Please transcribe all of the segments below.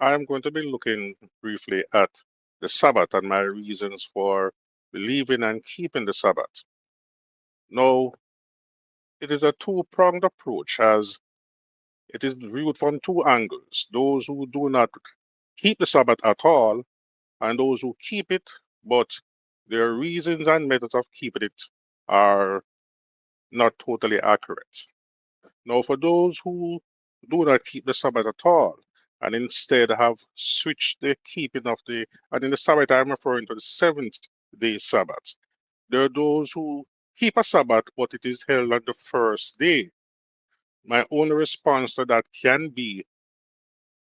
I'm going to be looking briefly at the Sabbath and my reasons for believing and keeping the Sabbath. Now, it is a two-pronged approach as it is viewed from two angles. Those who do not keep the Sabbath at all and those who keep it, but their reasons and methods of keeping it are not totally accurate. Now, for those who do not keep the Sabbath at all, and instead have switched the keeping of and in the Sabbath, I'm referring to the seventh day Sabbath. There are those who keep a Sabbath, but it is held on the first day. My only response to that can be,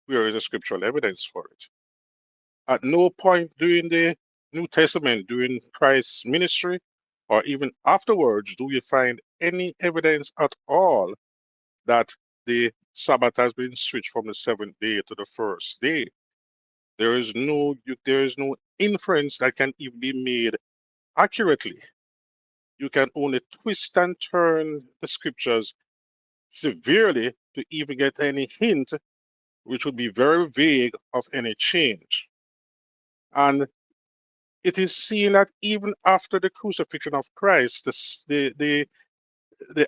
where is the scriptural evidence for it? At no point during the New Testament, during Christ's ministry, or even afterwards, do we find any evidence at all that the Sabbath has been switched from the seventh day to the first day. There is no inference that can even be made accurately. You can only twist and turn the scriptures severely to even get any hint, which would be very vague, of any change. And it is seen that even after the crucifixion of Christ, the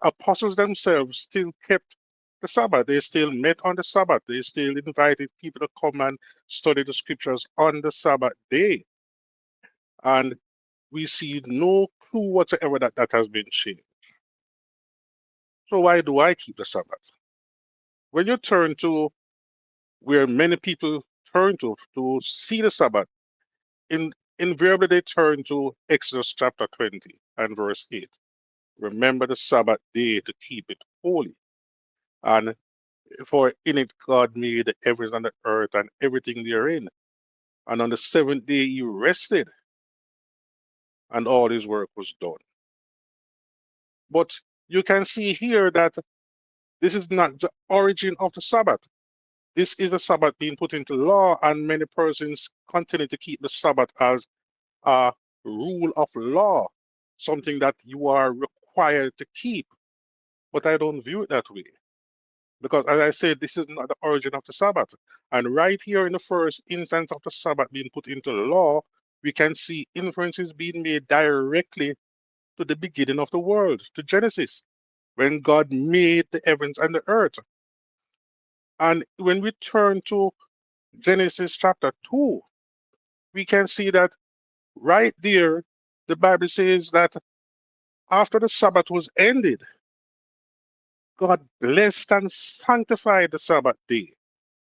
apostles themselves still kept the Sabbath. They still met on the Sabbath. They still invited people to come and study the scriptures on the Sabbath day. And we see no clue whatsoever that that has been changed. So why do I keep the Sabbath? When you turn to where many people turn to see the Sabbath, invariably they turn to Exodus chapter 20 and verse 8. Remember the Sabbath day to keep it holy. And for in it God made the heavens and the earth and everything therein. And on the seventh day he rested, and all his work was done. But you can see here that this is not the origin of the Sabbath. This is the Sabbath being put into law, and many persons continue to keep the Sabbath as a rule of law, something that you are required to keep. But I don't view it that way. Because as I said, this is not the origin of the Sabbath. And right here in the first instance of the Sabbath being put into law, we can see inferences being made directly to the beginning of the world, to Genesis, when God made the heavens and the earth. And when we turn to Genesis chapter 2, we can see that right there, the Bible says that after the Sabbath was ended, God blessed and sanctified the Sabbath day.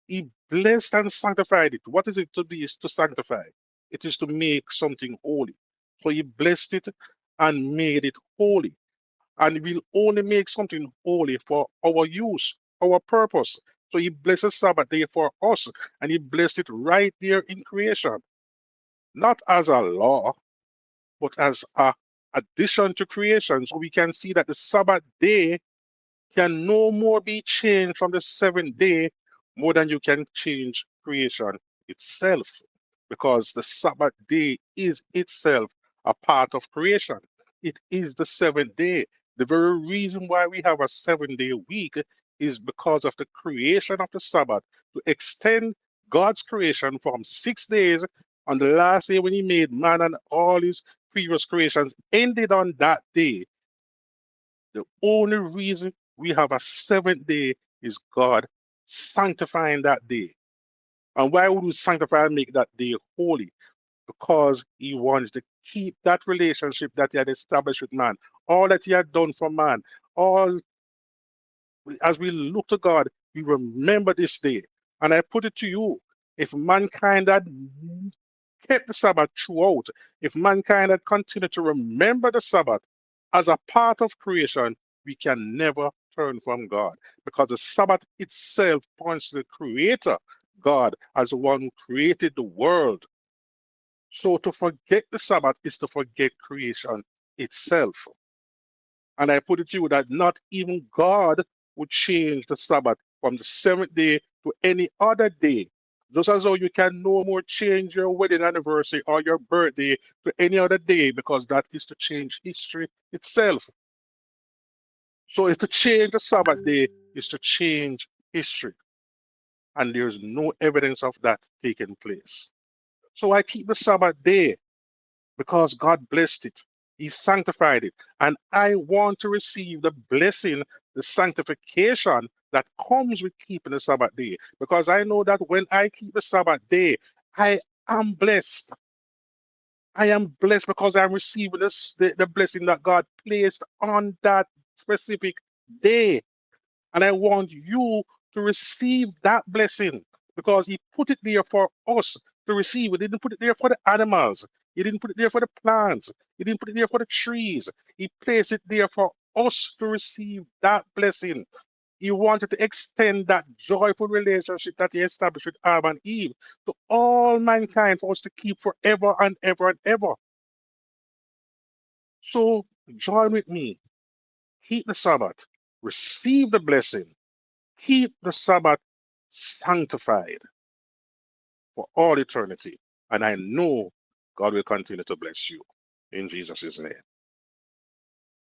He blessed and sanctified it. What is it to be? Is to sanctify. It is to make something holy. So he blessed it and made it holy. And will only make something holy for our use, our purpose. So he blesses Sabbath day for us, and he blessed it right there in creation, not as a law, but as a addition to creation. So we can see that the Sabbath day can no more be changed from the seventh day more than you can change creation itself, because the Sabbath day is itself a part of creation. It is the seventh day. The very reason why we have a 7 day week is because of the creation of the Sabbath to extend God's creation from 6 days. On the last day when he made man and all his previous creations ended on that day. The only reason we have a seventh day is God sanctifying that day. And why would we sanctify and make that day holy? Because he wants to keep that relationship that he had established with man, all that he had done for man, all as we look to God, we remember this day. And I put it to you, if mankind had kept the Sabbath throughout, if mankind had continued to remember the Sabbath as a part of creation, we can never turn from God, because the Sabbath itself points to the Creator, God, as the one who created the world. So to forget the Sabbath is to forget creation itself. And I put it to you that not even God would change the Sabbath from the seventh day to any other day. Just as though you can no more change your wedding anniversary or your birthday to any other day, because that is to change history itself. So if to change the Sabbath day is to change history. and there's no evidence of that taking place. So I keep the Sabbath day because God blessed it. He sanctified it. And I want to receive the blessing, the sanctification that comes with keeping the Sabbath day. Because I know that when I keep the Sabbath day, I am blessed. I am blessed because I'm receiving the blessing that God placed on that specific day. And I want you to receive that blessing because He put it there for us to receive. He didn't put it there for the animals. He didn't put it there for the plants. He didn't put it there for the trees. He placed it there for us to receive that blessing. He wanted to extend that joyful relationship that He established with Adam and Eve to all mankind for us to keep forever and ever and ever. So join with me. Keep the Sabbath. Receive the blessing. Keep the Sabbath sanctified for all eternity. And I know God will continue to bless you in Jesus' name.